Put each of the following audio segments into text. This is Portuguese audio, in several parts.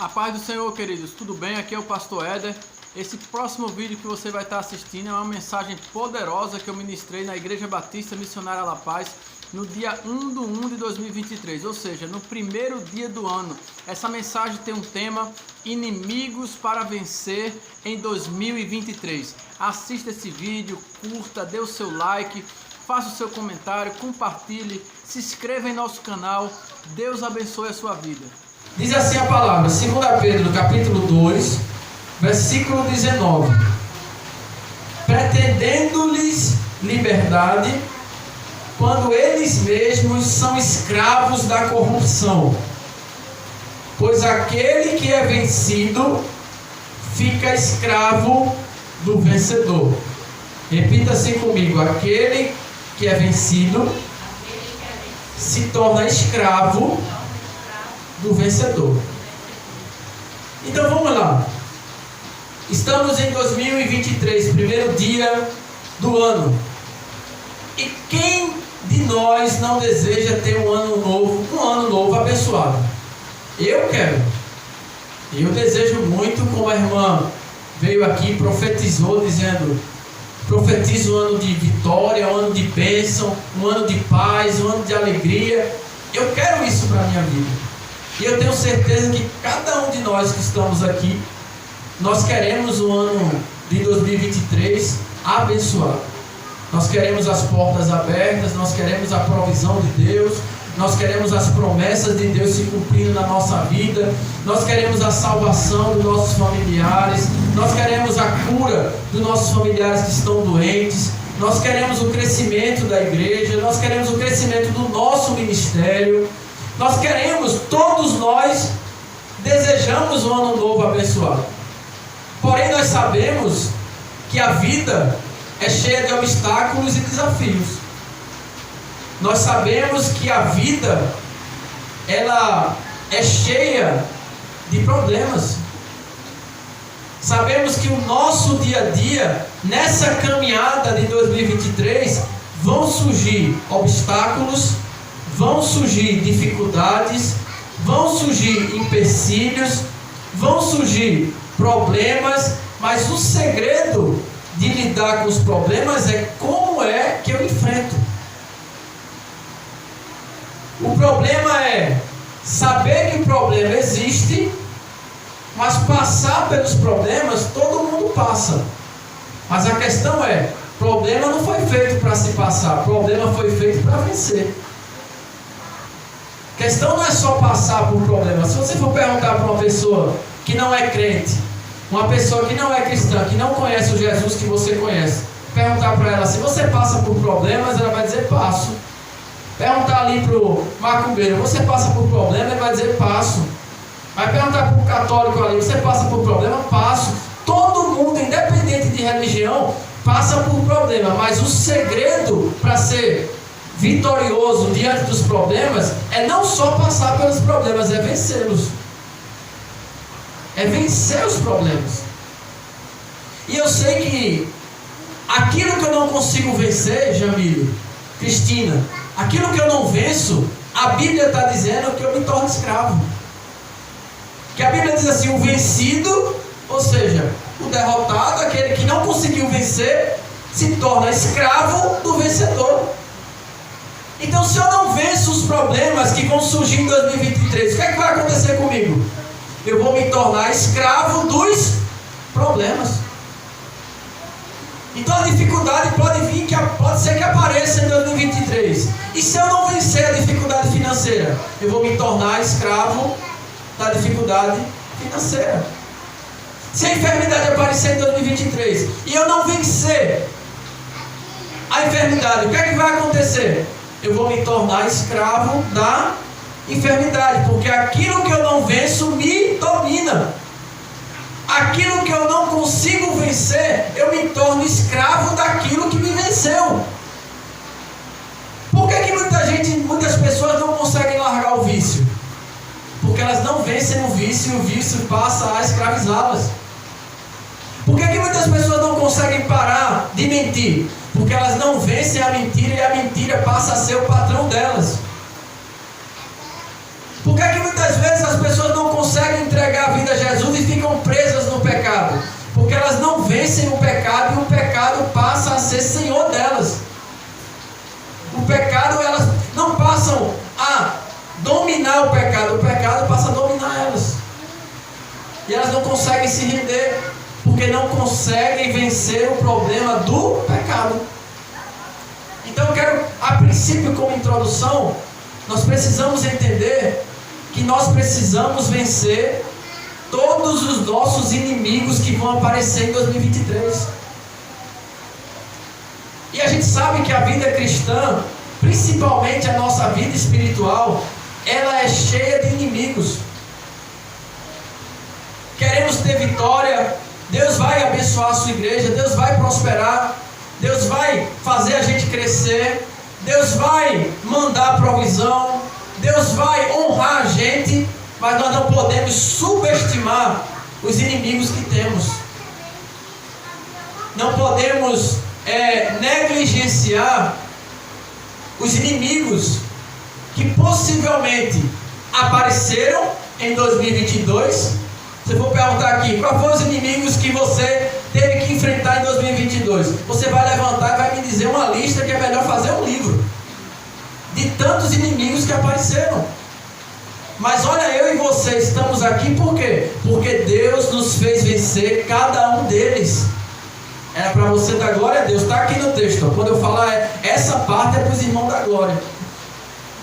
A paz do Senhor, queridos, tudo bem? Aqui é o pastor Éder. Esse próximo vídeo que você vai estar assistindo é uma mensagem poderosa que eu ministrei na Igreja Batista Missionária La Paz no dia 1/1 de 2023, ou seja, no primeiro dia do ano. Essa mensagem tem um tema: inimigos para vencer em 2023. Assista esse vídeo, curta, dê o seu like, faça o seu comentário, compartilhe, se inscreva em nosso canal. Deus abençoe a sua vida. Diz assim a palavra, 2 Pedro, capítulo 2, versículo 19. Pretendendo-lhes liberdade, quando eles mesmos são escravos da corrupção. Pois aquele que é vencido fica escravo do vencedor. Repita assim comigo: aquele que é vencido se torna escravo do vencedor. Então vamos lá. Estamos em 2023, primeiro dia do ano. E quem de nós não deseja ter um ano novo abençoado? Eu quero. Eu desejo muito, como a irmã veio aqui e profetizou, dizendo: profetizo um ano de vitória, um ano de bênção, um ano de paz, um ano de alegria. Eu quero isso para a minha vida. E eu tenho certeza que cada um de nós que estamos aqui, nós queremos o ano de 2023 abençoado. Nós queremos as portas abertas, nós queremos a provisão de Deus, nós queremos as promessas de Deus se cumprindo na nossa vida, nós queremos a salvação dos nossos familiares, nós queremos a cura dos nossos familiares que estão doentes, nós queremos o crescimento da igreja, nós queremos o crescimento do nosso ministério. Nós queremos, todos nós desejamos um ano novo abençoado. Porém, nós sabemos que a vida é cheia de obstáculos e desafios. Nós sabemos que a vida, ela é cheia de problemas. Sabemos que o nosso dia a dia, nessa caminhada de 2023, vão surgir obstáculos, vão surgir dificuldades, vão surgir empecilhos, vão surgir problemas, mas o segredo de lidar com os problemas é como é que eu enfrento. O problema é saber que o problema existe, mas passar pelos problemas todo mundo passa. Mas a questão é, problema não foi feito para se passar, problema foi feito para vencer. A questão não é só passar por problemas. Se você for perguntar para uma pessoa que não é crente, uma pessoa que não é cristã, que não conhece o Jesus que você conhece, perguntar para ela se você passa por problemas, ela vai dizer: passo. Perguntar ali para o macumbeiro: você passa por problema? Ele vai dizer: passo. Vai perguntar para o católico ali: você passa por problema? Passo. Todo mundo, independente de religião, passa por problema, mas o segredo para ser vitorioso diante dos problemas é não só passar pelos problemas, é vencê-los. É vencer os problemas. E eu sei que aquilo que eu não consigo vencer, Jamílio, Cristina, aquilo que eu não venço, a Bíblia está dizendo que eu me torno escravo. Que a Bíblia diz assim: o vencido, ou seja, o derrotado, aquele que não conseguiu vencer, se torna escravo do vencedor. Então, se eu não venço os problemas que vão surgir em 2023, o que é que vai acontecer comigo? Eu vou me tornar escravo dos problemas. Então a dificuldade pode ser que apareça em 2023. E se eu não vencer a dificuldade financeira, eu vou me tornar escravo da dificuldade financeira. Se a enfermidade aparecer em 2023 e eu não vencer a enfermidade, o que é que vai acontecer? Eu vou me tornar escravo da enfermidade, porque aquilo que eu não venço me domina. Aquilo que eu não consigo vencer, eu me torno escravo daquilo que me venceu. Por que muitas pessoas não conseguem largar o vício? Porque elas não vencem o vício e o vício passa a escravizá-las. Por que muitas pessoas não conseguem parar de mentir? Porque elas não vencem a mentira e a mentira passa a ser o patrão delas. Por que muitas vezes as pessoas não conseguem entregar a dominar o pecado passa a dominar elas. E elas não conseguem se render, porque não conseguem vencer o problema do pecado. Então eu quero, a princípio, como introdução, nós precisamos entender que nós precisamos vencer todos os nossos inimigos que vão aparecer em 2023. E a gente sabe que a vida cristã, principalmente a nossa vida espiritual, ela é cheia de inimigos. Queremos ter vitória, Deus vai abençoar a sua igreja, Deus vai prosperar, Deus vai fazer a gente crescer, Deus vai mandar provisão, Deus vai honrar a gente, mas nós não podemos subestimar os inimigos que temos. Não podemos negligenciar os inimigos que possivelmente apareceram em 2022. Se eu for perguntar aqui, quais foram os inimigos que você teve que enfrentar em 2022? Você vai levantar e vai me dizer uma lista que é melhor fazer um livro de tantos inimigos que apareceram. Mas olha, eu e você estamos aqui por quê? Porque Deus nos fez vencer cada um deles. Era para você dar glória a Deus, está aqui no texto. Quando eu falar essa parte é para os irmãos da glória.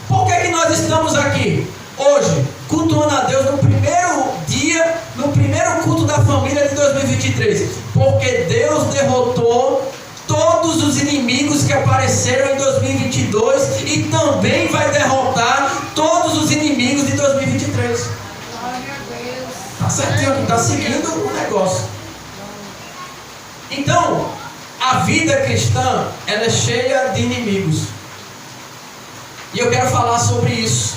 Por que nós estamos aqui hoje, cultuando a Deus no primeiro dia, no primeiro culto da família de 2023? Porque Deus derrotou todos os inimigos que apareceram em 2022 e também vai derrotar todos os inimigos de 2023. Está certinho, está seguindo o negócio. Então, a vida cristã, ela é cheia de inimigos. E eu quero falar sobre isso.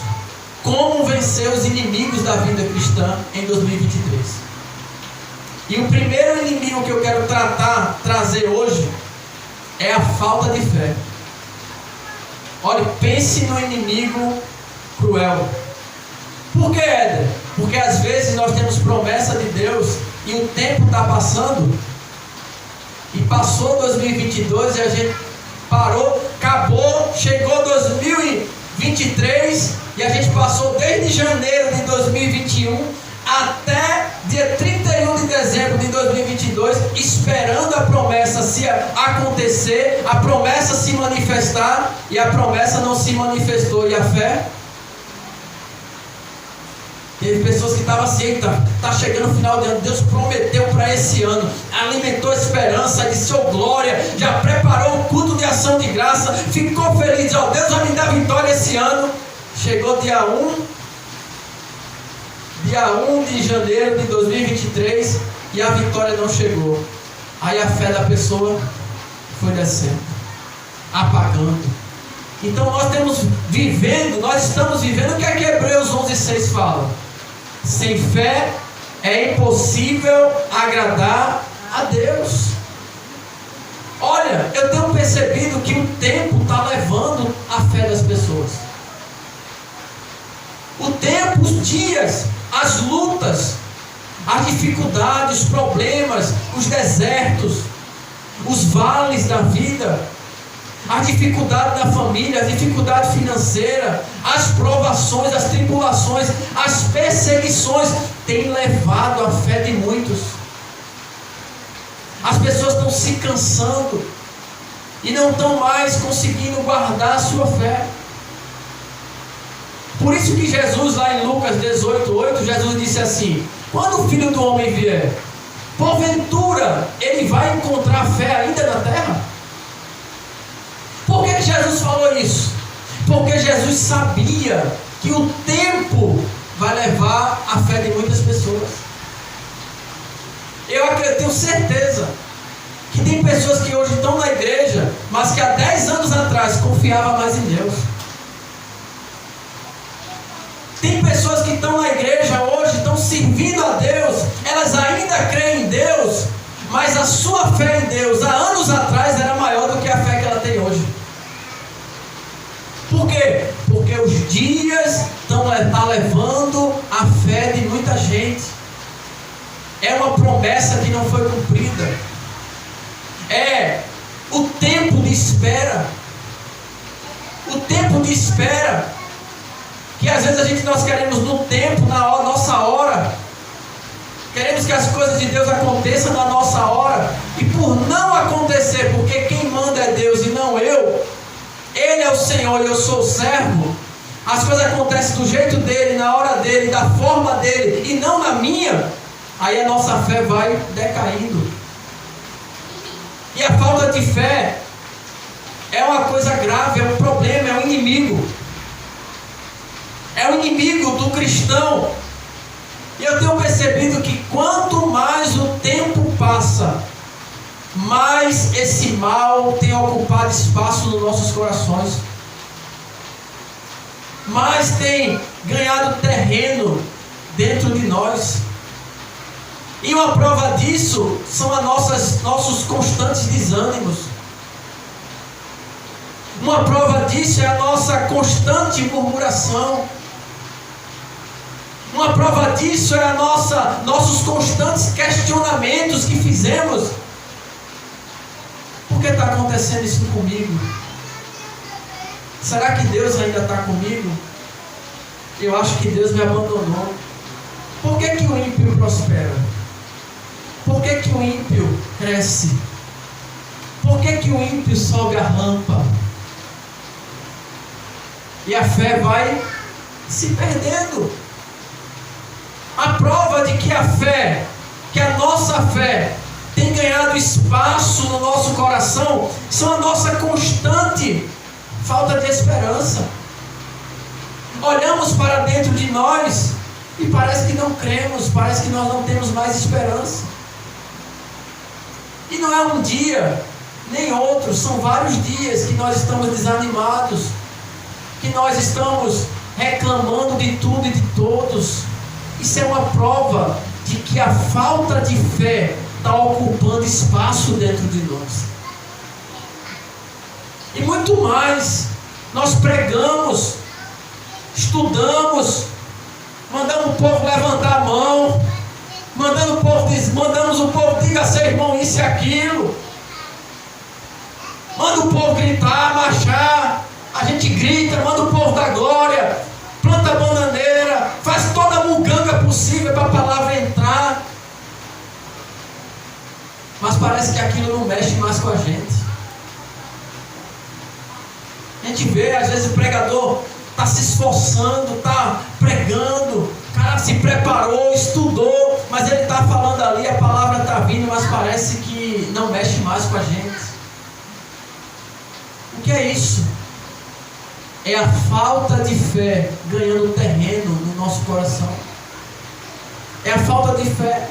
Como vencer os inimigos da vida cristã em 2023. E o primeiro inimigo que eu quero trazer hoje, é a falta de fé. Olha, pense no inimigo cruel. Por que, Éder? Porque às vezes nós temos promessa de Deus e o tempo está passando, e passou 2022 e a gente parou, acabou, chegou 2023 e a gente passou desde janeiro de 2021 até dia 31 de dezembro de 2022 esperando a promessa se acontecer, a promessa se manifestar, e a promessa não se manifestou. E a fé? Teve pessoas que estavam assim, está chegando o final de ano, Deus prometeu para esse ano, alimentou a esperança, disse, oh glória, já preparou o culto de ação de graça, ficou feliz, ó, Deus vai me dar vitória esse ano. Chegou dia 1 de janeiro de 2023 e a vitória não chegou. Aí a fé da pessoa foi descendo, apagando. Então nós estamos vivendo o que é que Hebreus 11:6 fala? Sem fé é impossível agradar a Deus. Olha, eu tenho percebido que o tempo está levando a fé das pessoas. O tempo, os dias, as lutas, as dificuldades, os problemas, os desertos, os vales da vida, a dificuldade da família, a dificuldade financeira, as provações, as tribulações, as perseguições têm levado a fé de muitos. As pessoas estão se cansando e não estão mais conseguindo guardar a sua fé. Por isso que Jesus, lá em Lucas 18:8, Jesus disse assim: quando o Filho do Homem vier, porventura ele vai encontrar fé ainda na terra? Por que Jesus falou isso? Porque Jesus sabia que o tempo vai levar a fé de muitas pessoas. Eu tenho certeza que tem pessoas que hoje estão na igreja, mas que há 10 anos atrás confiavam mais em Deus. Tem pessoas que estão na igreja hoje, estão servindo a Deus, elas ainda creem em Deus, mas a sua fé em Deus há anos atrás era maior do que a fé que ela tem hoje. Por quê? Porque os dias estão levando a fé de muita gente. É uma promessa que não foi cumprida. É o tempo de espera. O tempo de espera. que às vezes nós queremos no tempo, nossa hora, queremos que as coisas de Deus aconteçam na nossa hora, e por não acontecer, porque quem manda é Deus e não eu, Ele é o Senhor e eu sou o servo, as coisas acontecem do jeito dele, na hora dele, da forma dele, e não na minha, aí a nossa fé vai decaindo. E a falta de fé é uma coisa grave, é um problema, é um inimigo. É o inimigo do cristão. E eu tenho percebido que quanto mais o tempo passa, mais esse mal tem ocupado espaço nos nossos corações. Mais tem ganhado terreno dentro de nós. E uma prova disso são nossos constantes desânimos. Uma prova disso é a nossa constante murmuração. Uma prova disso é nossos constantes questionamentos que fizemos. Por que está acontecendo isso comigo? Será que Deus ainda está comigo? Eu acho que Deus me abandonou. Por que o ímpio prospera? Por que o ímpio cresce? Por que o ímpio sobe a rampa? E a fé vai se perdendo. A prova de que a nossa fé tem ganhado espaço no nosso coração, são a nossa constante falta de esperança. Olhamos para dentro de nós e parece que não cremos, parece que nós não temos mais esperança. E não é um dia, nem outro, são vários dias que nós estamos desanimados, que nós estamos reclamando de tudo e de todos. Isso é uma prova de que a falta de fé está ocupando espaço dentro de nós. E muito mais, nós pregamos, estudamos, mandamos o povo levantar a mão, mandamos o povo diga a seu irmão isso e aquilo, manda o povo gritar, marchar, a gente grita, manda o povo da glória, planta a bananeira, faz toda a muganga possível para a palavra entrar, mas parece que aquilo não mexe mais com a gente. A gente vê, às vezes o pregador está se esforçando, está pregando, o cara se preparou, estudou, mas ele está falando ali, a palavra está vindo, mas parece que não mexe mais com a gente. O que é isso? É a falta de fé ganhando terreno no nosso coração. É a falta de fé.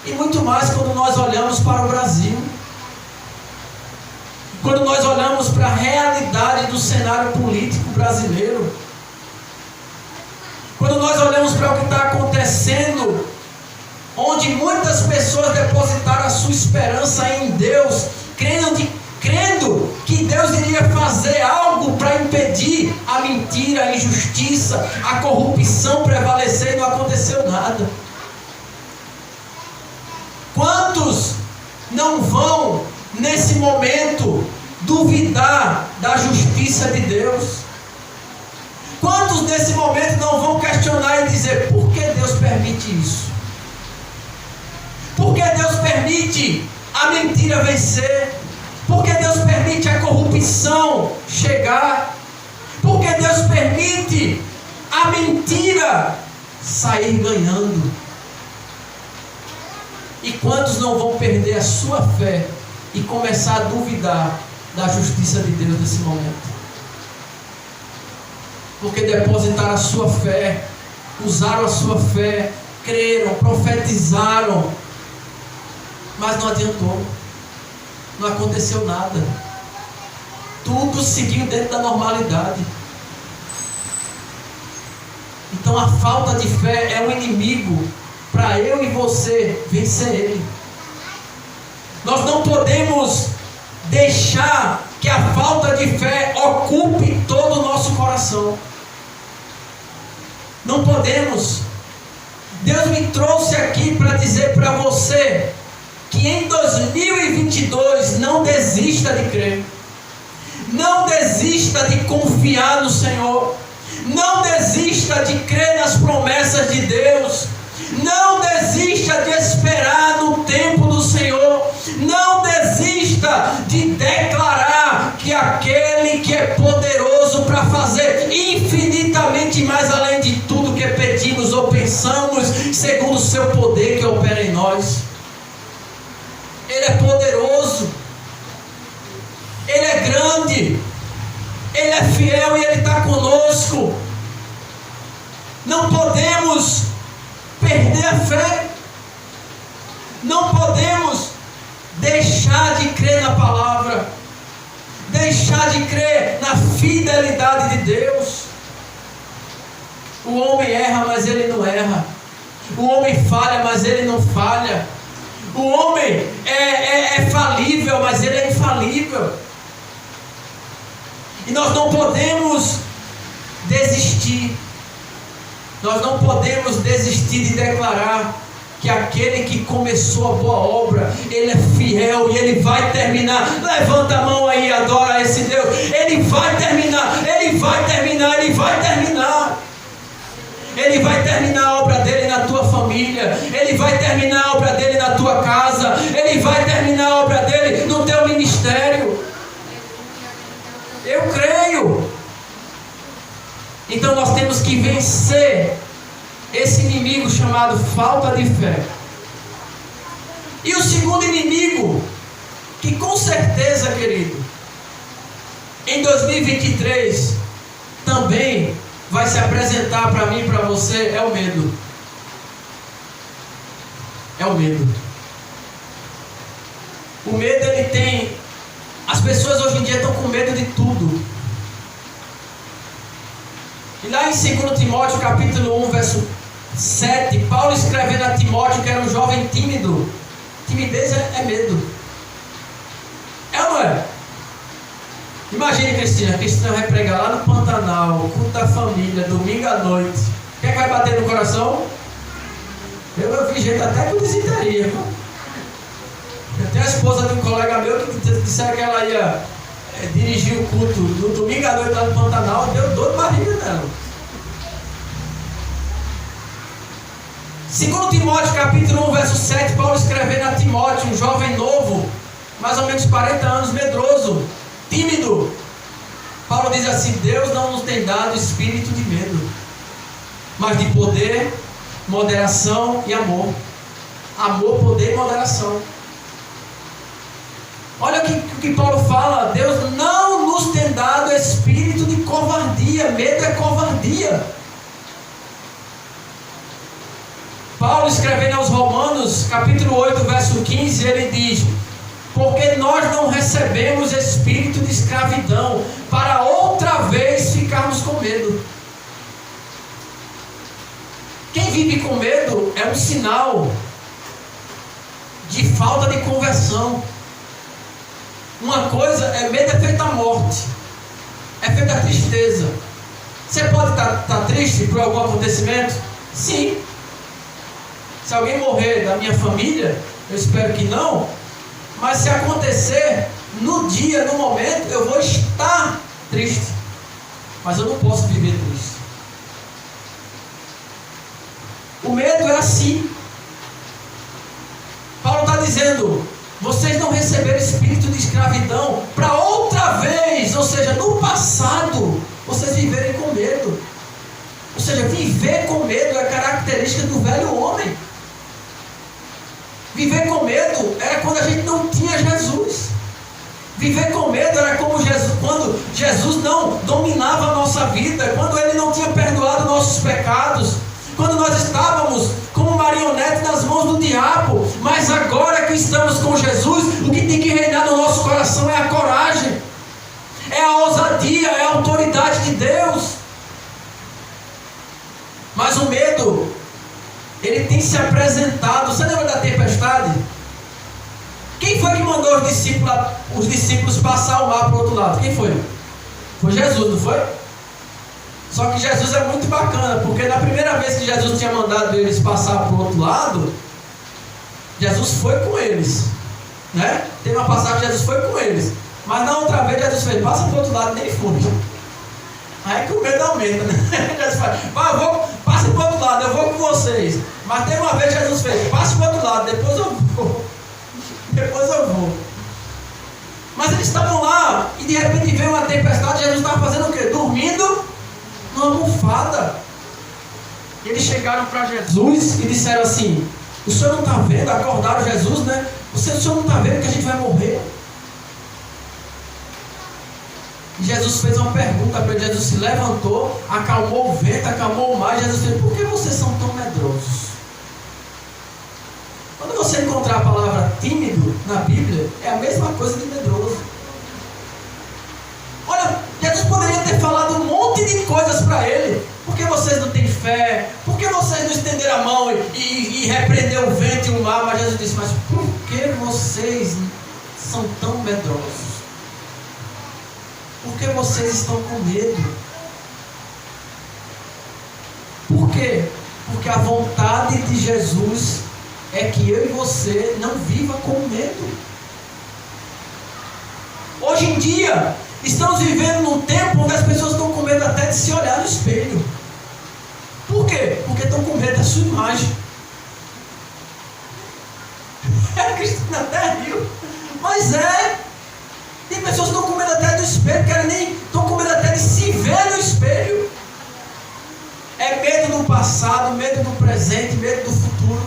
E muito mais quando nós olhamos para o Brasil. Quando nós olhamos para a realidade do cenário político brasileiro. Quando nós olhamos para o que está acontecendo, onde muitas pessoas depositaram a sua esperança em Deus, crendo que Deus iria fazer algo para impedir a mentira, a injustiça, a corrupção prevalecer, e não aconteceu nada. Quantos não vão, nesse momento, duvidar da justiça de Deus? Quantos nesse momento não vão questionar e dizer: por que Deus permite isso? Por que Deus permite a mentira vencer? Por que Deus permite a corrupção chegar? Por que Deus permite a mentira sair ganhando? E quantos não vão perder a sua fé e começar a duvidar da justiça de Deus nesse momento? Porque depositaram a sua fé, usaram a sua fé, creram, profetizaram, mas não adiantou, não aconteceu nada, tudo seguiu dentro da normalidade. Então a falta de fé é um inimigo para eu e você vencer ele. Nós não podemos deixar que a falta de fé ocupe todo o nosso coração. Não podemos. Deus me trouxe aqui para dizer para você que em 2022 não desista de crer, não desista de confiar no Senhor, Não desista de crer nas promessas de Deus. Não desista de esperar no tempo do Senhor. Não desista de declarar que aquele que é poderoso para fazer infinitamente mais além de tudo que pedimos ou pensamos, segundo o seu poder que opera em nós. Ele é poderoso. Ele é grande. Ele é fiel e Ele está conosco. Não podemos perder a fé. Não podemos deixar de crer na palavra. Deixar de crer na fidelidade de Deus. O homem erra, mas ele não erra. O homem falha, mas ele não falha. O homem é falível, mas ele é infalível. E nós não podemos desistir. Nós não podemos desistir de declarar que aquele que começou a boa obra, Ele é fiel e Ele vai terminar. Levanta a mão aí, adora esse Deus. Ele vai terminar, Ele vai terminar, Ele vai terminar. Ele vai terminar a obra dele na tua família. Ele vai terminar a obra dele na tua casa. Ele vai terminar a obra dele no teu ministério. Eu creio. Então nós temos que vencer esse inimigo chamado falta de fé. E o segundo inimigo, que com certeza, querido, em 2023 também vai se apresentar para mim e para você, é o medo. É o medo. O medo, ele tem... As pessoas hoje em dia estão com medo de tudo. E lá em 2 Timóteo capítulo 1, verso 7, Paulo escrevendo a Timóteo, que era um jovem tímido. Timidez é medo. É ou não é? Imagine Cristina vai pregar lá no Pantanal, culto da família, domingo à noite. O que é que vai bater no coração? Eu vi gente até com desinteria. Eu tenho a esposa de um colega meu que disseram que ela ia dirigir o culto no domingo à noite lá no Pantanal, deu dor de barriga nela. 2 Timóteo capítulo 1, verso 7, Paulo escrevendo a Timóteo, um jovem novo, mais ou menos 40 anos, medroso, tímido. Paulo diz assim: Deus não nos tem dado espírito de medo, mas de poder, moderação e amor. Amor, poder e moderação. Olha o que Paulo fala: Deus não nos tem dado espírito de covardia. Medo é covardia. Paulo escrevendo aos Romanos, capítulo 8, verso 15, ele diz: porque nós não recebemos espírito de escravidão, para outra vez ficarmos com medo. Quem vive com medo é um sinal de falta de conversão. Uma coisa é medo, é feito a morte, é feito a tristeza. Você pode estar triste por algum acontecimento? Sim. Se alguém morrer da minha família, eu espero que não, mas se acontecer, no dia, no momento, eu vou estar triste. Mas eu não posso viver triste. O medo é assim. Paulo está dizendo: vocês não receberam espírito de escravidão para outra vez, ou seja, no passado, vocês viverem com medo. Ou seja, viver com medo é característica do velho homem. Viver com medo era quando a gente não tinha Jesus. Viver com medo era como Jesus, quando Jesus não dominava a nossa vida, quando Ele não tinha perdoado nossos pecados, quando nós estávamos como marionete nas mãos do diabo. Mas agora que estamos com Jesus, o que tem que reinar no nosso coração é a coragem, é a ousadia, é a autoridade de Deus. Mas o medo, ele tem se apresentado. Você lembra da tempestade? Quem foi que mandou os discípulos passar o mar para o outro lado? Quem foi? Foi Jesus, não foi? Só que Jesus é muito bacana, porque na primeira vez que Jesus tinha mandado eles passar para o outro lado, Jesus foi com eles, né? Tem uma passagem que Jesus foi com eles, mas na outra vez Jesus fez: passa para o outro lado, nem foi. Aí é que o medo aumenta, né? Jesus fala, passe para o outro lado, eu vou com vocês. Mas tem uma vez Jesus fez, passe para o outro lado, depois eu vou. Depois eu vou. Mas eles estavam lá e de repente veio uma tempestade. Jesus estava fazendo o quê? Dormindo numa almofada. E eles chegaram para Jesus e disseram assim: o senhor não está vendo? Acordaram Jesus, né? O senhor não está vendo que a gente vai morrer? E Jesus fez uma pergunta para ele. Jesus se levantou, acalmou o vento, acalmou o mar. E Jesus fez: por que vocês são tão medrosos? Quando você encontrar a palavra tímido na Bíblia, é a mesma coisa de medroso. Olha, Jesus poderia ter falado um monte de coisas para ele. Por que vocês não têm fé? Por que vocês não estenderam a mão e repreenderam o vento e o mar? Mas Jesus disse: mas por que vocês são tão medrosos? Por que vocês estão com medo? Por quê? Porque a vontade de Jesus é que eu e você não viva com medo. Hoje em dia, estamos vivendo num tempo onde as pessoas estão com medo até de se olhar no espelho. Por quê? Porque estão com medo da sua imagem. A Cristina até riu. Mas é. Tem pessoas que estão com medo até do espelho, estão com medo até de se ver no espelho. É medo do passado, medo do presente, medo do futuro.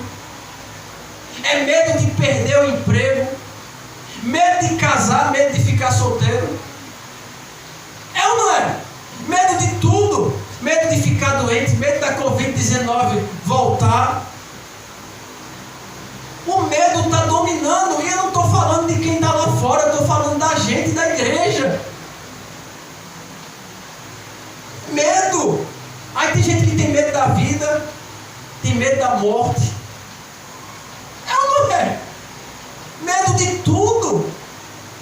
É medo de perder o emprego, medo de casar, medo de ficar solteiro. É ou não é? Medo de tudo. Medo de ficar doente, medo da Covid-19 voltar. O medo está dominando. E eu não estou falando de quem está lá fora, eu estou falando da gente, da igreja. Medo. Aí tem gente que tem medo da vida, tem medo da morte. É ou não é? Medo de tudo.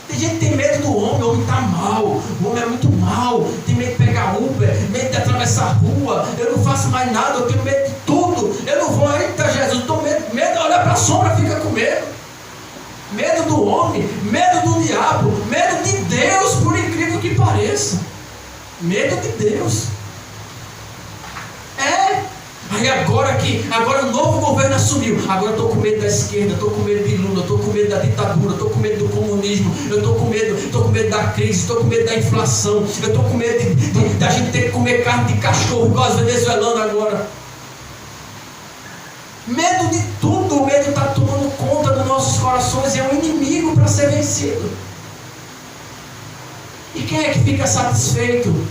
Tem gente que tem medo do homem. O homem está mal, o homem é muito mal. Tem medo de pegar Uber, medo de atravessar a rua. Eu não faço mais nada, eu tenho medo de tudo. Eu não vou, eita Jesus, estou medo de olhar para a sombra, fica com medo. Medo do homem, medo do diabo, medo de Deus, por incrível que pareça. Medo de Deus. Aí agora o novo governo assumiu. Agora eu estou com medo da esquerda, estou com medo de Lula, estou com medo da ditadura, estou com medo do comunismo, eu estou com medo da crise, estou com medo da inflação, eu estou com medo da gente ter que comer carne de cachorro, igual os venezuelanos agora. Medo de tudo, o medo está tomando conta dos nossos corações e é um inimigo para ser vencido. E quem é que fica satisfeito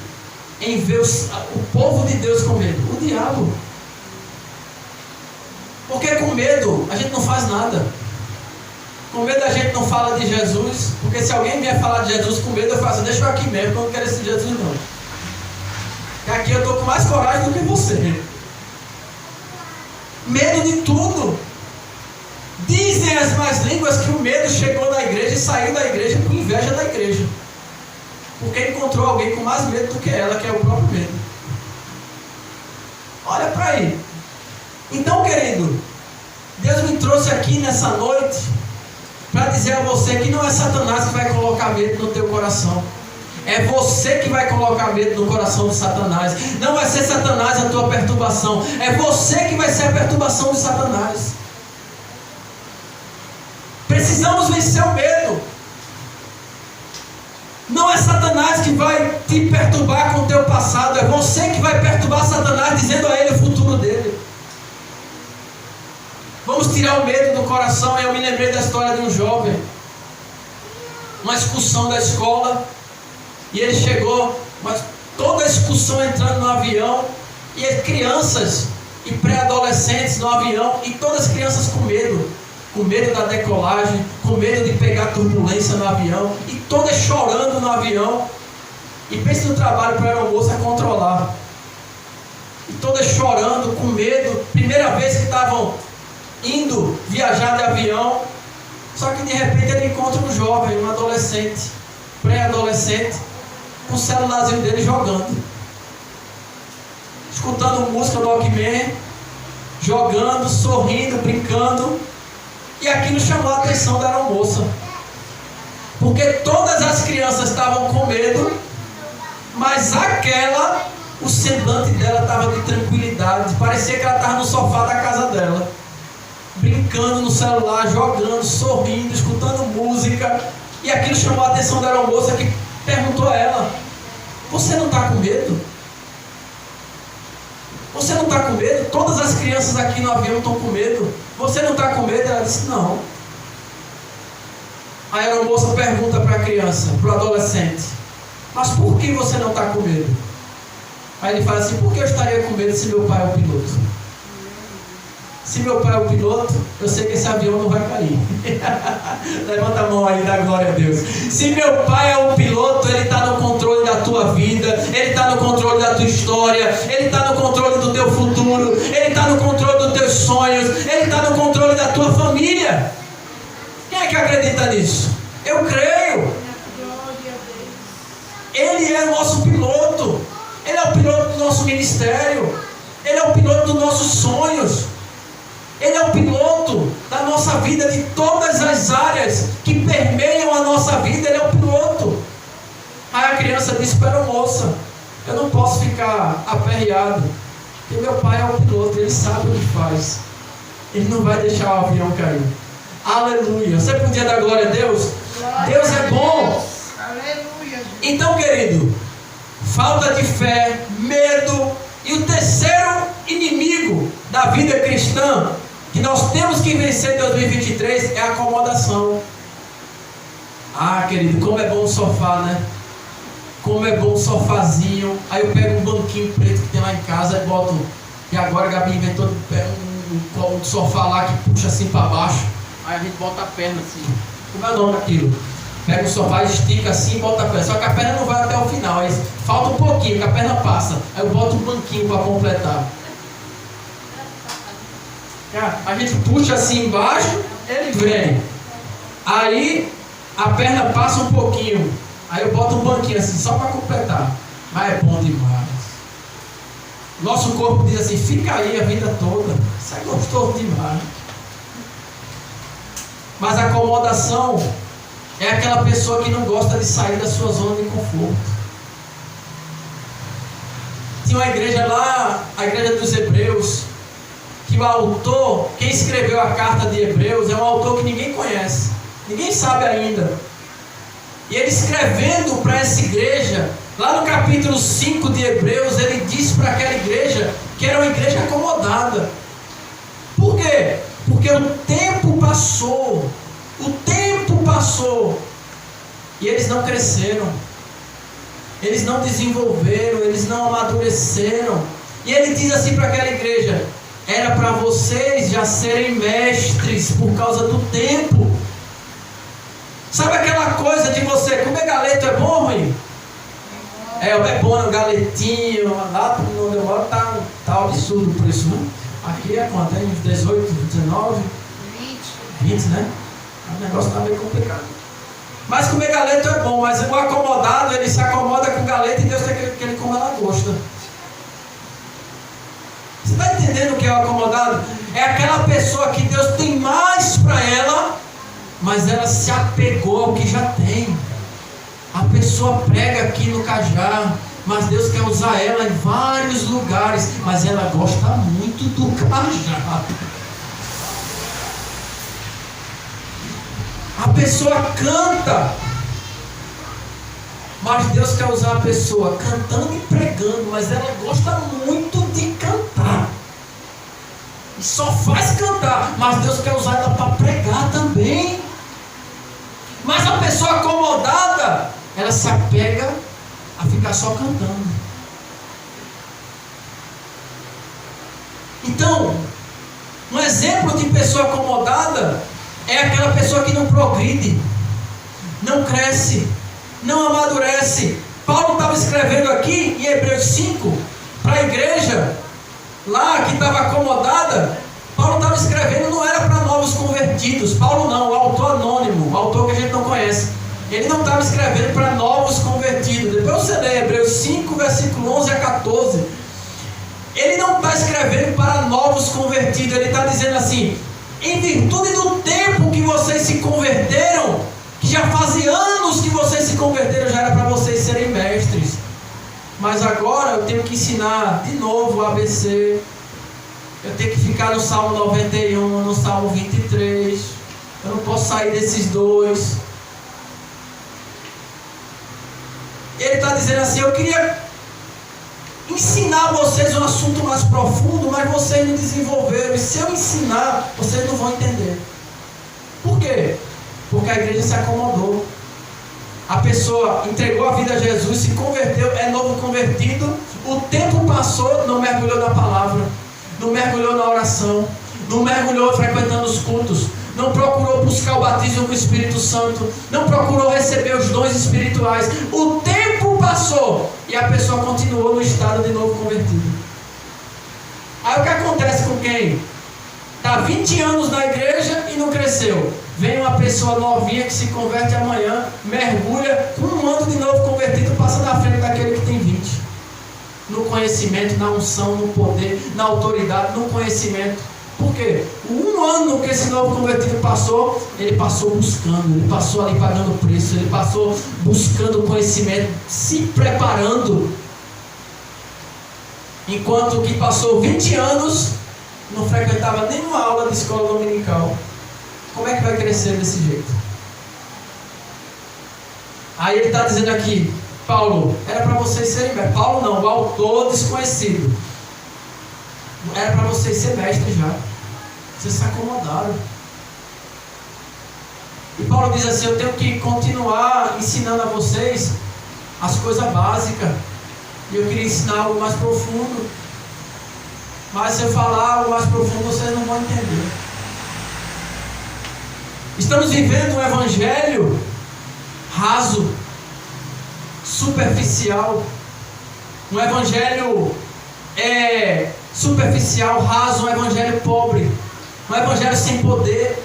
em ver o povo de Deus com medo? O diabo. Porque com medo a gente não faz nada. Com medo a gente não fala de Jesus. Porque se alguém vier falar de Jesus com medo, eu faço: deixa eu aqui mesmo, eu não quero esse Jesus não. Porque aqui eu estou com mais coragem do que você. Medo de tudo. Dizem as más línguas que o medo chegou na igreja e saiu da igreja com inveja da igreja. Porque encontrou alguém com mais medo do que ela, que é o próprio medo. Olha para aí. Então, querido, Deus me trouxe aqui nessa noite para dizer a você que não é Satanás que vai colocar medo no teu coração. É você que vai colocar medo no coração de Satanás. Não vai ser Satanás a tua perturbação. É você que vai ser a perturbação de Satanás. Precisamos vencer o medo. Não é Satanás que vai te perturbar com o teu passado. É você que vai perturbar Satanás dizendo a ele o futuro dele. Vamos tirar o medo do coração. Eu me lembrei da história de um jovem. Uma excursão da escola. E ele chegou, mas toda a excursão entrando no avião. E as crianças e pré-adolescentes no avião. E todas as crianças com medo. Com medo da decolagem, com medo de pegar turbulência no avião, e todas chorando no avião. E pense no trabalho para a aeromoça controlar. E todas chorando, com medo. Primeira vez que estavam indo viajar de avião. Só que de repente ele encontra um jovem, um adolescente, pré-adolescente, com o celularzinho dele jogando. Escutando música do Walkman, jogando, sorrindo, brincando. E aquilo chamou a atenção da aeromoça. Porque todas as crianças estavam com medo Mas aquela, o semblante dela estava de tranquilidade. Parecia que ela estava no sofá da casa dela, brincando no celular, jogando, sorrindo, escutando música. E aquilo chamou a atenção da aeromoça, que perguntou a ela: você não está com medo? Você não está com medo? Todas as crianças aqui no avião estão com medo. Você não está com medo? Ela disse: não. A aeromoça pergunta para a criança, para o adolescente: mas por que você não está com medo? Aí ele fala assim: por que eu estaria com medo se meu pai é o piloto? Se meu pai é o piloto, eu sei que esse avião não vai cair. Levanta a mão aí, dá glória a Deus. Se meu pai é o piloto, ele está no controle da tua vida, ele está no controle da tua história, ele está no controle do teu futuro, ele está no controle dos teus sonhos, ele está no controle da tua família. Quem é que acredita nisso? Eu creio. Ele é o nosso piloto. Ele é o piloto do nosso ministério. Ele é o piloto dos nossos sonhos. Ele é o piloto da nossa vida, de todas as áreas que permeiam a nossa vida. Ele é o piloto. Aí a criança disse para a moça: eu não posso ficar aperreado, porque meu pai é o piloto, ele sabe o que faz. Ele não vai deixar o avião cair. Aleluia. Você podia dar glória a Deus? Deus é bom. Aleluia. Então, querido, falta de fé, medo, e o terceiro inimigo da vida cristã que nós temos que vencer em 2023 é a acomodação. Ah, querido, como é bom o sofá, né? Como é bom o sofazinho. Aí eu pego um banquinho preto que tem lá em casa e boto. E agora a Gabi inventou um sofá lá que puxa assim para baixo. Aí a gente bota a perna assim. Como é o nome daquilo? Pega o sofá, estica assim e bota a perna. Só que a perna não vai até o final. Aí falta um pouquinho, que a perna passa. Aí eu boto um banquinho para completar. A gente puxa assim embaixo, ele vem. Aí a perna passa um pouquinho. Aí eu boto um banquinho assim, só para completar. Mas é bom demais. Nosso corpo diz assim: fica aí a vida toda. Isso é gostoso demais. Mas a acomodação é aquela pessoa que não gosta de sair da sua zona de conforto. Tinha uma igreja lá, a igreja dos Hebreus, que o autor, quem escreveu a carta de Hebreus, é um autor que ninguém conhece, ninguém sabe ainda. E ele escrevendo para essa igreja, lá no capítulo 5 de Hebreus, ele disse para aquela igreja que era uma igreja acomodada. Por quê? Porque o tempo passou, e eles não cresceram, eles não desenvolveram, eles não amadureceram. E ele diz assim para aquela igreja: era para vocês já serem mestres por causa do tempo. Sabe aquela coisa de você comer galeto é bom, ruim? É bom, um galetinho. Lá onde eu moro tá absurdo por isso, né? Aqui é quanto? Tem 18, 19? 20, né? O negócio está meio complicado. Mas comer galeto é bom, mas o acomodado, ele se acomoda com galeto e Deus quer que ele coma lagosta. Você está entendendo o que é o acomodado? É aquela pessoa que Deus tem mais para ela, mas ela se apegou ao que já tem. A pessoa prega aqui no Cajá, mas Deus quer usar ela em vários lugares, mas ela gosta muito do Cajá. A pessoa canta, mas Deus quer usar a pessoa cantando e pregando, mas ela gosta muito de cantar. E só faz cantar, mas Deus quer usar ela para pregar também. Mas a pessoa acomodada, ela se apega a ficar só cantando. Então, um exemplo de pessoa acomodada é aquela pessoa que não progride, não cresce, não amadurece. Paulo estava escrevendo aqui em Hebreus 5 para a igreja lá que estava acomodada. Paulo estava escrevendo, não era para novos convertidos. Paulo não, o autor anônimo, o autor que a gente não conhece. Ele não estava escrevendo para novos convertidos. Depois você lê Hebreus 5, versículo 11 a 14. Ele não está escrevendo para novos convertidos. Ele está dizendo assim: em virtude do tempo que vocês se converteram, que já fazia anos que vocês se converteram, já era para vocês serem mestres. mas agora eu tenho que ensinar de novo o ABC. Eu tenho que ficar no Salmo 91, no Salmo 23. Eu não posso sair desses dois. Ele está dizendo assim: eu queria ensinar a vocês um assunto mais profundo, mas vocês não desenvolveram. E se eu ensinar, vocês não vão entender. Por quê? Porque a igreja se acomodou. A pessoa entregou a vida a Jesus, se converteu, é novo convertido. O tempo passou, não mergulhou na palavra, não mergulhou na oração, não mergulhou frequentando os cultos, não procurou buscar o batismo com o Espírito Santo, não procurou receber os dons espirituais. O tempo passou e a pessoa continuou no estado de novo convertido. Aí o que acontece com quem está 20 anos na igreja e não cresceu? Vem uma pessoa novinha que se converte amanhã, mergulha, com um ano de novo convertido, passa na frente daquele que tem 20. No conhecimento, na unção, no poder, na autoridade, no conhecimento. Por quê? Um ano que esse novo convertido passou, ele passou buscando, ele passou ali pagando preço, ele passou buscando conhecimento, se preparando. Enquanto que passou 20 anos, não frequentava nenhuma aula de escola dominical. Como é que vai crescer desse jeito? Aí ele está dizendo aqui, Paulo, era para vocês serem mestres. Paulo não, o autor desconhecido. Era para vocês serem mestres já. Vocês se acomodaram. E Paulo diz assim: eu tenho que continuar ensinando a vocês as coisas básicas. E eu queria ensinar algo mais profundo. Mas se eu falar algo mais profundo, vocês não vão entender. Estamos vivendo um evangelho raso, superficial. Um evangelho superficial, raso, um evangelho pobre. Um evangelho sem poder.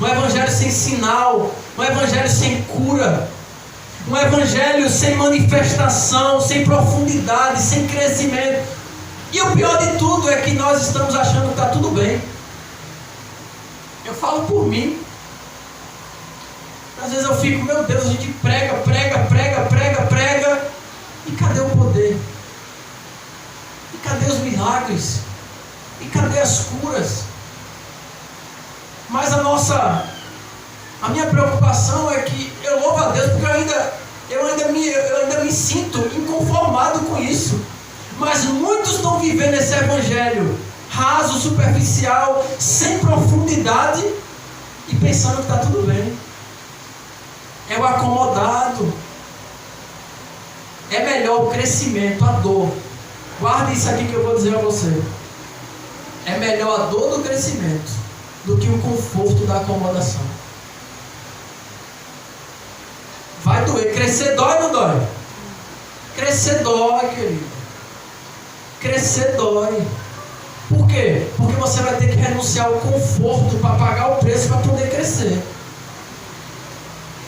Um evangelho sem sinal. Um evangelho sem cura. Um evangelho sem manifestação, sem profundidade, sem crescimento. E o pior de tudo é que nós estamos achando que está tudo bem. Eu falo por mim. Às vezes eu fico, meu Deus, a gente prega. E cadê o poder? E cadê os milagres? E cadê as curas? Mas a minha preocupação é que eu louvo a Deus porque eu ainda me sinto inconformado com isso. Mas muitos estão vivendo esse evangelho raso, superficial, sem profundidade e pensando que está tudo bem. É o acomodado. É melhor o crescimento, a dor. Guarde isso aqui que eu vou dizer a você. É melhor a dor do crescimento do que o conforto da acomodação. Vai doer. Crescer dói ou não dói? Crescer dói, querido. Crescer dói. Por quê? Porque você vai ter que renunciar ao conforto para pagar o preço para poder crescer.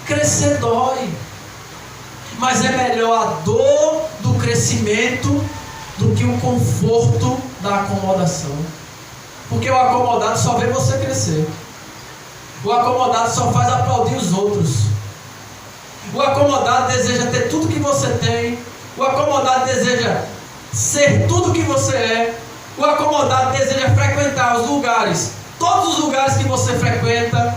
Crescer dói. Mas é melhor a dor do crescimento do que o conforto da acomodação. Porque o acomodado só vê você crescer. O acomodado só faz aplaudir os outros. O acomodado deseja ter tudo que você tem. O acomodado deseja ser tudo que você é. O acomodado deseja frequentar os lugares, todos os lugares que você frequenta.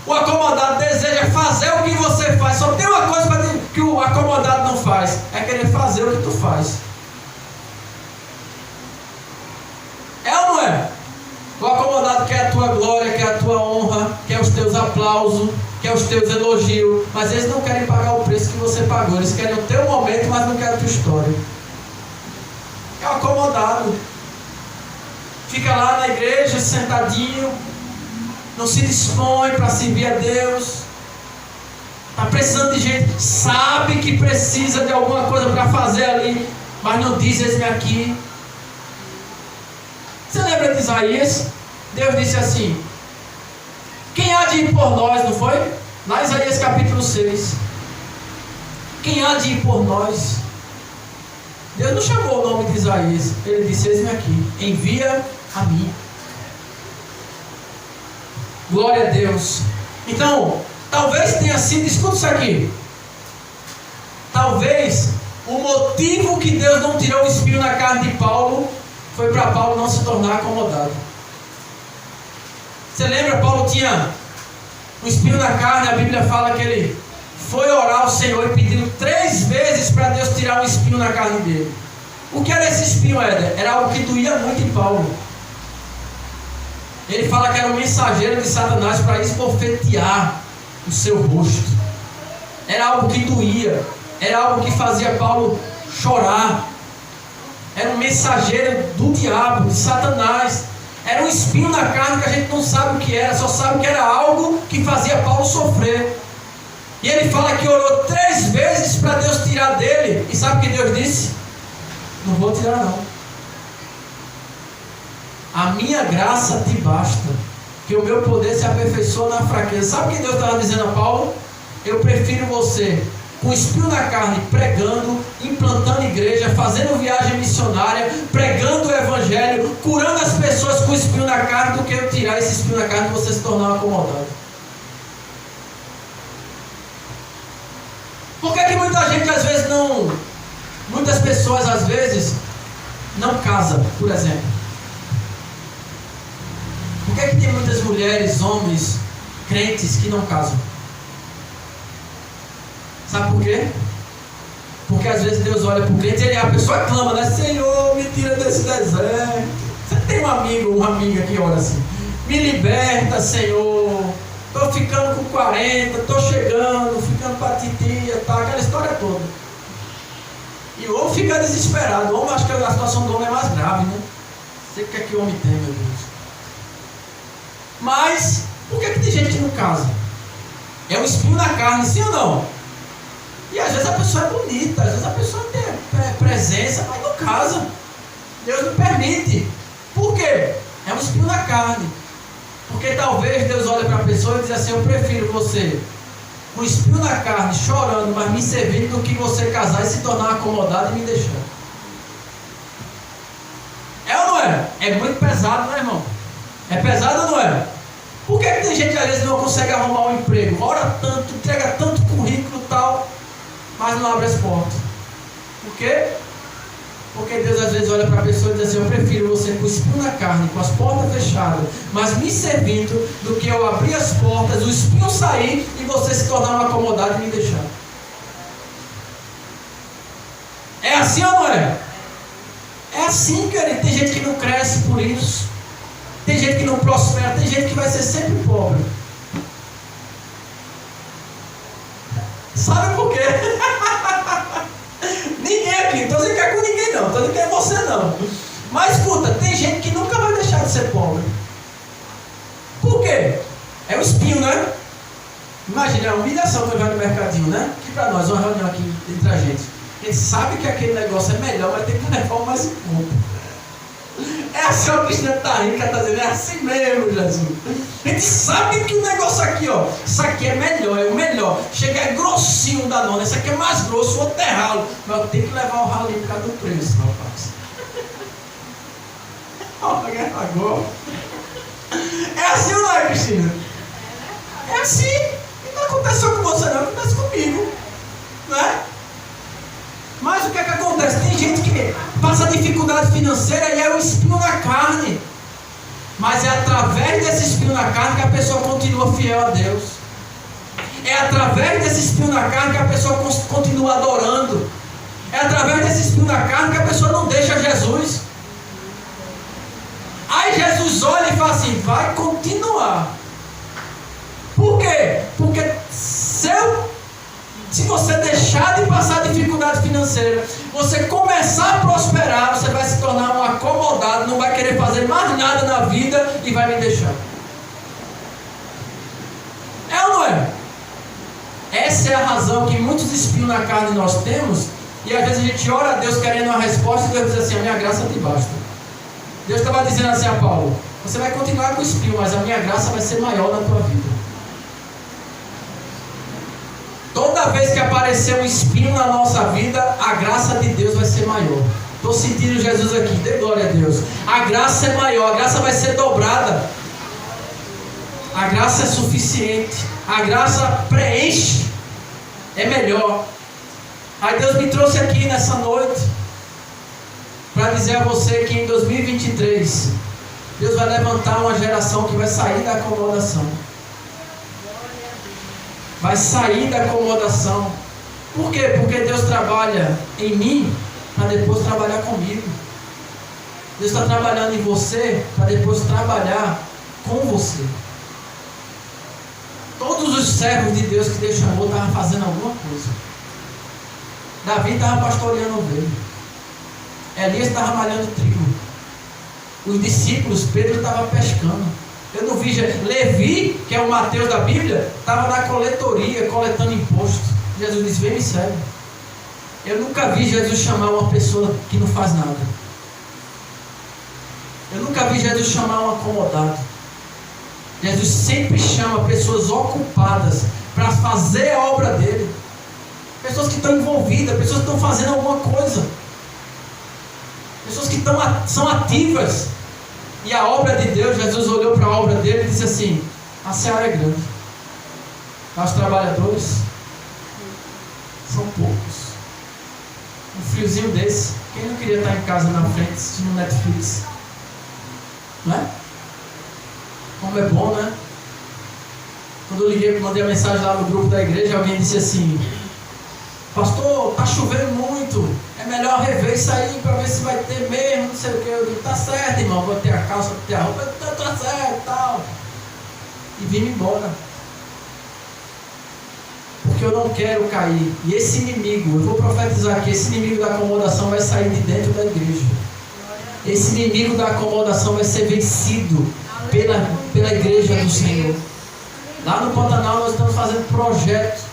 O acomodado deseja fazer o que você faz. Só tem uma coisa que o acomodado não faz: é querer fazer o que tu faz. É ou não é? O acomodado quer a tua glória, quer a tua honra, quer os teus aplausos, quer os teus elogios. Mas eles não querem pagar o preço que você pagou. Eles querem o teu momento, mas não querem a tua história. É o acomodado. Fica lá na igreja sentadinho, não se dispõe para servir a Deus. Está precisando de gente, sabe que precisa de alguma coisa para fazer ali, mas não diz: eis-me aqui. Você lembra de Isaías? Deus disse assim: quem há de ir por nós, não foi? Lá em Isaías capítulo 6. Quem há de ir por nós? Deus não chamou o nome de Isaías. Ele disse: eis-me aqui, envia a mim. Glória a Deus. Então, talvez tenha sido, escuta isso aqui, talvez o motivo que Deus não tirou o espinho na carne de Paulo foi para Paulo não se tornar acomodado. Você lembra? Paulo tinha um espinho na carne. A Bíblia fala que ele foi orar ao Senhor e pediu 3 vezes para Deus tirar um espinho na carne dele. O que era esse espinho, Éder? Era algo que doía muito em Paulo. Ele fala que era um mensageiro de Satanás para esbofetear o seu rosto. Era algo que doía. Era algo que fazia Paulo chorar. Era um mensageiro do diabo, de Satanás. Era um espinho na carne que a gente não sabe o que era, só sabe que era algo que fazia Paulo sofrer. E ele fala que orou 3 vezes para Deus tirar dele. E sabe o que Deus disse? Não vou tirar não. A minha graça te basta, que o meu poder se aperfeiçoa na fraqueza. Sabe o que Deus estava dizendo a Paulo? Eu prefiro você com espinho na carne, pregando, implantando igreja, fazendo viagem missionária, pregando o evangelho, curando as pessoas com espinho na carne, do que eu tirar esse espinho na carne e você se tornar acomodado. Por que muita gente às vezes não... Muitas pessoas às vezes não casam, por exemplo? Por que tem muitas mulheres, homens, crentes que não casam? Sabe por quê? Porque às vezes Deus olha para o crente e a pessoa clama, né? Senhor, me tira desse deserto. Você tem um amigo, uma amiga que ora assim: me liberta, Senhor. Estou ficando com 40, estou chegando, ficando para titia, tá? Aquela história toda. E o homem fica desesperado. O homem acha que a situação do homem é mais grave, né? Sei o que é que o homem tem, meu Deus. Mas, por que tem gente que não casa? É um espinho na carne, sim ou não? E às vezes a pessoa é bonita, às vezes a pessoa tem presença, mas não casa. Deus não permite. Por quê? É um espinho na carne. Porque talvez Deus olhe para a pessoa e diz assim: eu prefiro você com espinho na carne, chorando, mas me servindo, do que você casar e se tornar acomodado e me deixar. É ou não é? É muito pesado, né, irmão? É pesado ou não é? Por que tem gente que às vezes não consegue arrumar um emprego? Ora tanto, entrega tanto currículo e tal, mas não abre as portas. Por quê? Porque Deus às vezes olha para a pessoa e diz assim: eu prefiro você com o espinho na carne, com as portas fechadas, mas me servindo, do que eu abrir as portas, o espinho sair e você se tornar um acomodado e me deixar. É assim ou não é? É assim, querido. Tem gente que não cresce por isso. Tem gente que não prospera. Tem gente que vai ser sempre pobre. Sabe por quê? Ninguém aqui, estou dizendo que é com ninguém não, estou dizendo que é você não. Mas escuta, tem gente que nunca vai deixar de ser pobre. Por quê? É o espinho, né? Imagina, a humilhação que eu já no mercadinho, né? Que para nós, uma reunião aqui entre a gente sabe que aquele negócio é melhor, mas tem que levar o mais um pouco. É assim, o Cristiano está rindo, que está dizendo, é assim mesmo, Jesus. A gente sabe que o negócio aqui, ó, isso aqui é melhor, é o melhor. Chega é grossinho da nona, esse aqui é mais grosso, o outro é ralo. Mas eu tenho que levar o ralinho por causa do preço, rapaz. Agora. É assim ou não é, Cristina? É assim. E não acontece só com você, não, acontece comigo. Não é? Mas o que é que acontece? Tem gente que passa dificuldade financeira e é o espinho na carne. Mas é através desse espinho na carne que a pessoa continua fiel a Deus. É através desse espinho na carne que a pessoa continua adorando. É através desse espinho na carne que a pessoa não deixa Jesus. Aí Jesus olha e fala assim: vai continuar. Por quê? Porque se você deixar de passar dificuldade financeira, você começar a prosperar, você vai se tornar um acomodado, não vai querer fazer mais nada na vida e vai me deixar. É ou não é? Essa é a razão que muitos espinhos na carne nós temos, e às vezes a gente ora a Deus querendo uma resposta e Deus diz assim: a minha graça te basta. Deus estava dizendo assim a Paulo: você vai continuar com o espinho, mas a minha graça vai ser maior na tua vida. Toda vez que aparecer um espinho na nossa vida, a graça de Deus vai ser maior. Estou sentindo Jesus aqui, dê glória a Deus. A graça é maior, a graça vai ser dobrada. A graça é suficiente. A graça preenche. É melhor. Aí Deus me trouxe aqui nessa noite para dizer a você que em 2023 Deus vai levantar uma geração que vai sair da acomodação. Vai sair da acomodação. Por quê? Porque Deus trabalha em mim para depois trabalhar comigo. Deus está trabalhando em você para depois trabalhar com você. Todos os servos de Deus que Deus chamou estavam fazendo alguma coisa. Davi estava pastoreando ovelha. Elias estava malhando trigo. Os discípulos, Pedro estava pescando. Eu não vi, Levi, que é o Mateus da Bíblia, estava na coletoria, coletando imposto. Jesus disse: vem me segue. Eu nunca vi Jesus chamar uma pessoa que não faz nada. Eu nunca vi Jesus chamar um acomodado. Jesus sempre chama pessoas ocupadas para fazer a obra dele. Pessoas que estão envolvidas, pessoas que estão fazendo alguma coisa. Pessoas que são ativas. E a obra de Deus, Jesus olhou para a obra dele e disse assim: a seara é grande, mas os trabalhadores são poucos. Um friozinho desse, quem não queria estar em casa na frente assistindo Netflix? Não é? Como é bom, né? Quando eu liguei, mandei a mensagem lá no grupo da igreja, alguém disse assim: pastor, está chovendo muito, é melhor rever isso aí para ver se vai ter mesmo, não sei o que. Eu digo: tá certo, irmão, vou ter a calça, vou ter a roupa, tá certo e tal. E vim embora. Porque eu não quero cair. E esse inimigo, eu vou profetizar aqui, esse inimigo da acomodação vai sair de dentro da igreja. Esse inimigo da acomodação vai ser vencido pela igreja do Senhor. Lá no Pantanal nós estamos fazendo projeto.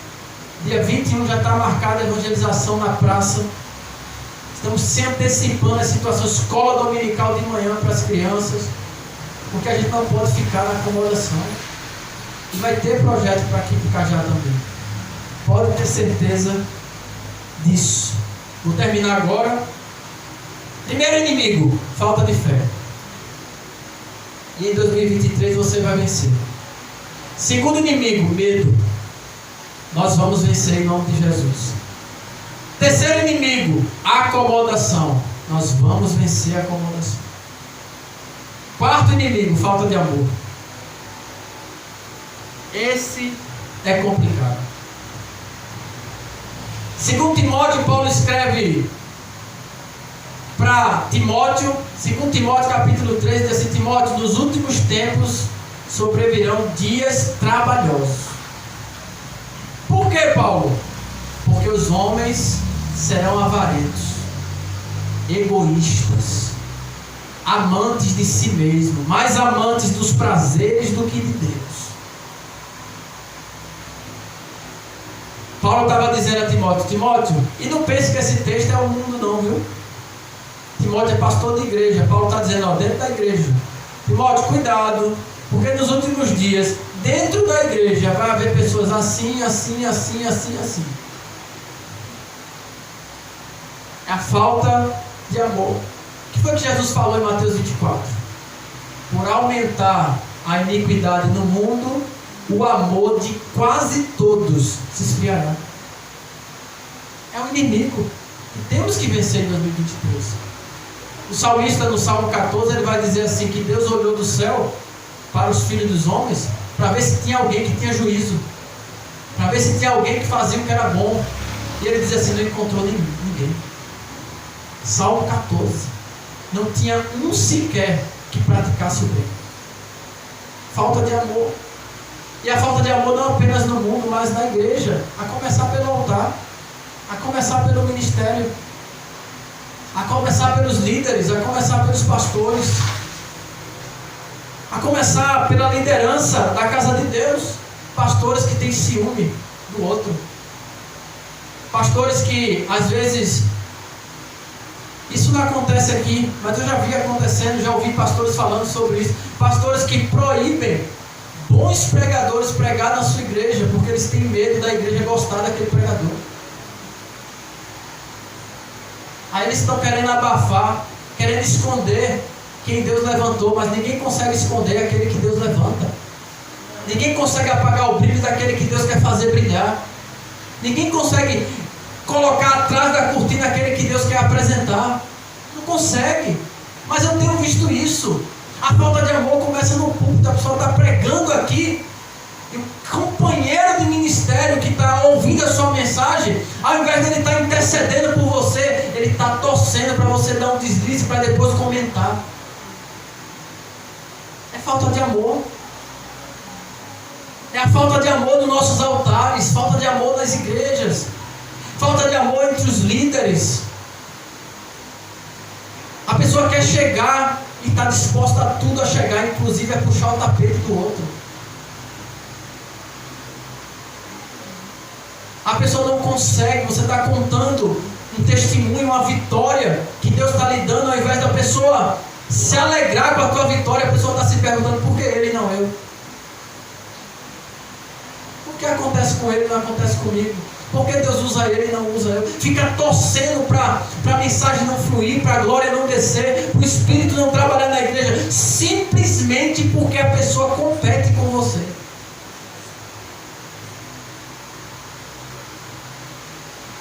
Dia 21 já está marcada a evangelização na praça. Estamos se antecipando a situação, escola dominical de manhã para as crianças, porque a gente não pode ficar na acomodação. E vai ter projeto para aqui para o Cajá também. Pode ter certeza disso. Vou terminar agora. Primeiro inimigo, falta de fé. E em 2023 você vai vencer. Segundo inimigo, medo. Nós vamos vencer em nome de Jesus. Terceiro inimigo, acomodação. Nós vamos vencer a acomodação. Quarto inimigo, falta de amor. Esse é complicado. Segundo Timóteo, Paulo escreve para Timóteo, 2 Timóteo capítulo 3, diz assim: Timóteo, nos últimos tempos sobrevirão dias trabalhosos. Por que, Paulo? Porque os homens serão avarentos, egoístas, amantes de si mesmo, mais amantes dos prazeres do que de Deus. Paulo estava dizendo a Timóteo: Timóteo, e não pense que esse texto é o mundo não, viu? Timóteo é pastor de igreja. Paulo está dizendo, dentro da igreja: Timóteo, cuidado, porque nos últimos dias, dentro da igreja, vai haver pessoas assim, assim, assim, assim, assim. É a falta de amor. O que foi que Jesus falou em Mateus 24? Por aumentar a iniquidade no mundo, o amor de quase todos se esfriará. É um inimigo que temos que vencer em 2023. O salmista no Salmo 14, ele vai dizer assim, que Deus olhou do céu para os filhos dos homens, para ver se tinha alguém que tinha juízo, para ver se tinha alguém que fazia o que era bom. E ele diz assim: não encontrou ninguém. Salmo 14. Não tinha um sequer que praticasse o bem. Falta de amor. E a falta de amor não apenas no mundo, mas na igreja, a começar pelo altar, a começar pelo ministério, a começar pelos líderes, a começar pelos pastores, a começar pela liderança da casa de Deus. Pastores que têm ciúme do outro, pastores que às vezes, isso não acontece aqui, mas eu já vi acontecendo, já ouvi pastores falando sobre isso, pastores que proíbem bons pregadores pregar na sua igreja, porque eles têm medo da igreja gostar daquele pregador. Aí eles estão querendo abafar, querendo esconder quem Deus levantou, mas ninguém consegue esconder aquele que Deus levanta. Ninguém consegue apagar o brilho daquele que Deus quer fazer brilhar. Ninguém consegue colocar atrás da cortina aquele que Deus quer apresentar. Não consegue. Mas eu tenho visto isso. A falta de amor começa no púlpito. A pessoa está pregando aqui, e o companheiro de ministério que está ouvindo a sua mensagem, ao invés de ele estar intercedendo por você, ele está torcendo para você dar um deslize para depois comentar. É falta de amor. É a falta de amor nos nossos altares, falta de amor nas igrejas, falta de amor entre os líderes. A pessoa quer chegar e está disposta a tudo a chegar, inclusive a puxar o tapete do outro. A pessoa não consegue, você está contando um testemunho, uma vitória que Deus está lhe dando, ao invés da pessoa se alegrar com a tua vitória, a pessoa está se perguntando por que ele e não eu. O que acontece com ele não acontece comigo? Por que Deus usa ele e não usa eu? Fica torcendo para a mensagem não fluir, para a glória não descer, para o Espírito não trabalhar na igreja, simplesmente porque a pessoa compete com você.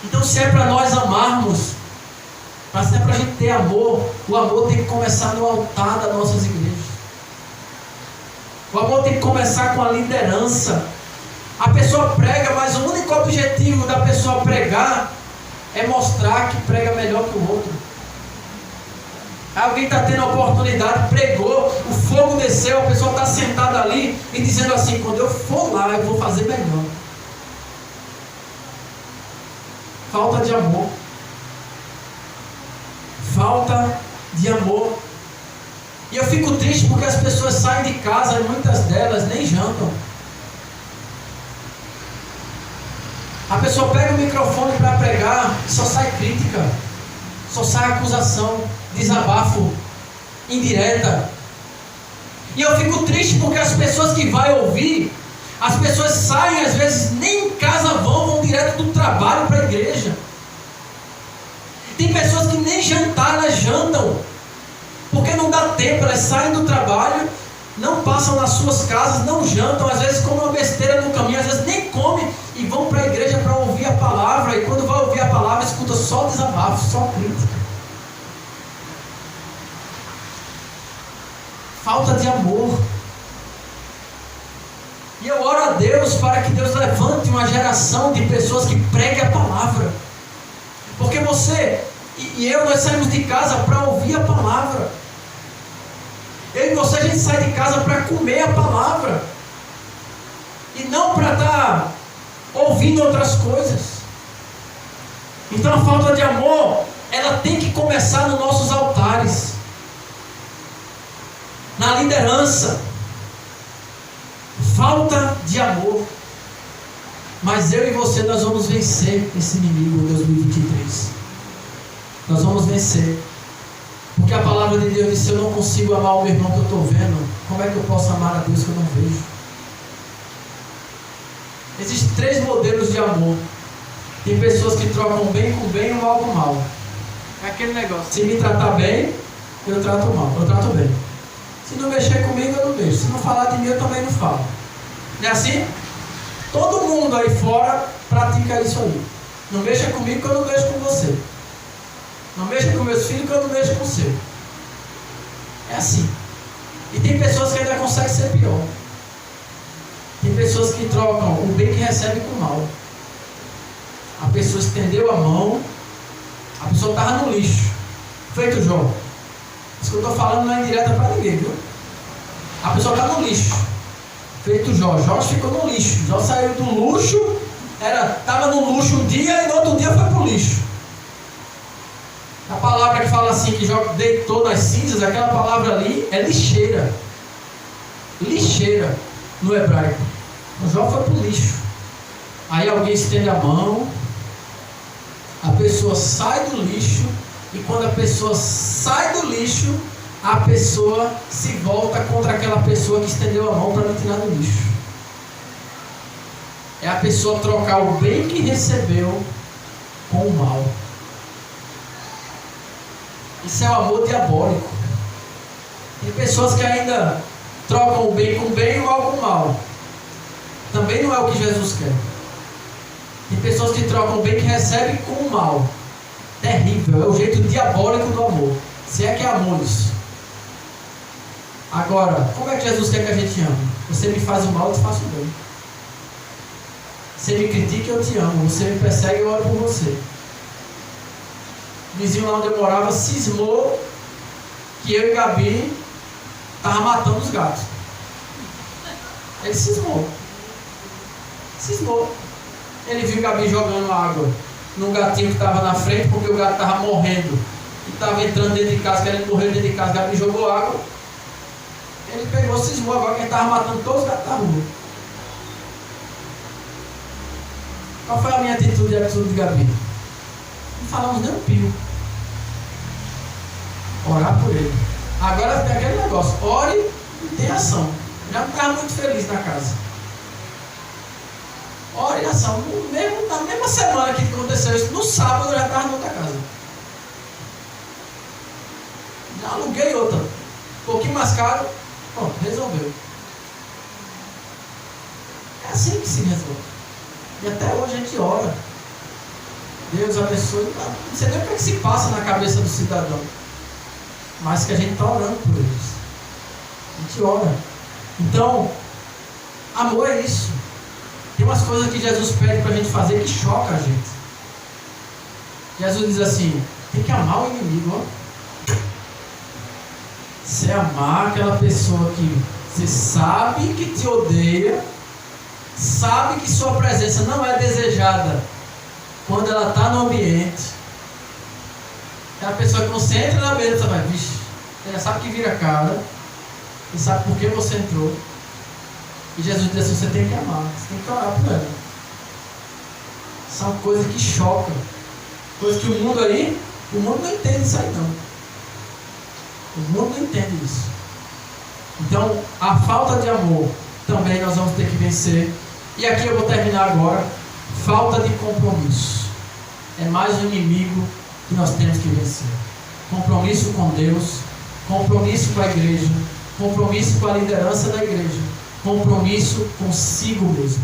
Então, se é para nós amarmos, se é para a gente ter amor, o amor tem que começar no altar das nossas igrejas. O amor tem que começar com a liderança. A pessoa prega, mas o único objetivo da pessoa pregar é mostrar que prega melhor que o outro. Alguém está tendo a oportunidade, pregou, o fogo desceu, a pessoa está sentada ali e dizendo assim: quando eu for lá, eu vou fazer melhor. Falta de amor. Falta de amor. E eu fico triste porque as pessoas saem de casa e muitas delas nem jantam. A pessoa pega o microfone para pregar e só sai crítica, só sai acusação, desabafo, indireta. E eu fico triste porque as pessoas que vão ouvir, as pessoas saem, às vezes nem em casa vão direto do trabalho para a igreja. Tem pessoas que nem jantar, elas jantam, porque não dá tempo, elas saem do trabalho, não passam nas suas casas, não jantam, às vezes comem uma besteira no caminho, às vezes nem comem e vão para a igreja para ouvir a palavra, e quando vai ouvir a palavra, escuta só desabafo, só crítica. Falta de amor. E eu oro a Deus para que Deus levante uma geração de pessoas que preguem a palavra. Porque você e eu, nós saímos de casa para ouvir a palavra. Eu e você, a gente sai de casa para comer a palavra. E não para estar ouvindo outras coisas. Então a falta de amor, ela tem que começar nos nossos altares. Na liderança. Falta de amor. Mas eu e você, nós vamos vencer esse inimigo em 2023. Nós vamos vencer. Porque a palavra de Deus diz: se eu não consigo amar o meu irmão que eu estou vendo, como é que eu posso amar a Deus que eu não vejo? Existem 3 modelos de amor. Tem pessoas que trocam bem com bem e o mal com mal. É aquele negócio: se me tratar bem, eu trato mal, eu trato bem. Se não mexer comigo, eu não mexo. Se não falar de mim, eu também não falo. Não é assim? Todo mundo aí fora pratica isso aí. Não mexa comigo que eu não mexo com você. Não mexa com meus filhos que eu não mexo com o seu. É assim. E tem pessoas que ainda conseguem ser pior. Tem pessoas que trocam o bem que recebe com o mal. A pessoa estendeu a mão, a pessoa estava no lixo. Feito Jó. Isso que eu estou falando não é indireta para ninguém, viu? A pessoa está no lixo. Feito Jó. Jó ficou no lixo. Jó saiu do luxo, estava no luxo um dia e no outro dia foi para o lixo. A palavra que fala assim, que Jó deitou nas cinzas, aquela palavra ali é lixeira. Lixeira no hebraico. O Jó foi para o lixo. Aí alguém estende a mão, a pessoa sai do lixo, e quando a pessoa sai do lixo, a pessoa se volta contra aquela pessoa que estendeu a mão para me tirar do lixo. É a pessoa trocar o bem que recebeu com o mal. Isso é o amor diabólico. Tem pessoas que ainda trocam o bem com o bem e o mal com o mal. Também não é o que Jesus quer. Tem pessoas que trocam o bem que recebem com o mal. Terrível, é o jeito diabólico do amor. Se é que é amor isso. Agora, como é que Jesus quer que a gente ame? Você me faz o mal, eu te faço o bem. Você me critica, eu te amo. Você me persegue, eu oro por você. O vizinho lá onde eu morava cismou que eu e Gabi estavam matando os gatos. Ele cismou. Ele viu Gabi jogando água num gatinho que estava na frente, porque o gato estava morrendo e estava entrando dentro de casa, querendo morrer dentro de casa. Gabi jogou água. Ele pegou, cismou agora que ele estava matando todos os gatos da rua. Qual foi a minha atitude e a atitude de Gabi? Não falamos nem um pio. Orar por ele. Agora tem aquele negócio, ore e tem ação. Já não estava muito feliz na casa. Ore e ação. Na mesma semana que aconteceu isso, no sábado eu já estava em outra casa. Já aluguei outra. Um pouquinho mais caro. Pronto, resolveu. É assim que se resolve. E até hoje a gente ora. Deus abençoe. Não sei nem o que se passa na cabeça do cidadão. Mas que a gente está orando por eles. A gente ora. Então, amor é isso. Tem umas coisas que Jesus pede para a gente fazer que choca a gente. Jesus diz assim: tem que amar o inimigo. Ó. Você amar aquela pessoa que você sabe que te odeia, sabe que sua presença não é desejada quando ela está no ambiente. Aquela pessoa que você entra na mesa, você vai, vixe, você já sabe que vira cara, você sabe por que você entrou. E Jesus diz assim: você tem que amar, você tem que orar por ela. São coisas que chocam, coisas que o mundo não entende isso aí não. O mundo não entende isso. Então, a falta de amor também nós vamos ter que vencer. E aqui eu vou terminar agora. Falta de compromisso. É mais um inimigo que nós temos que vencer. Compromisso com Deus, compromisso com a igreja, compromisso com a liderança da igreja, compromisso consigo mesmo.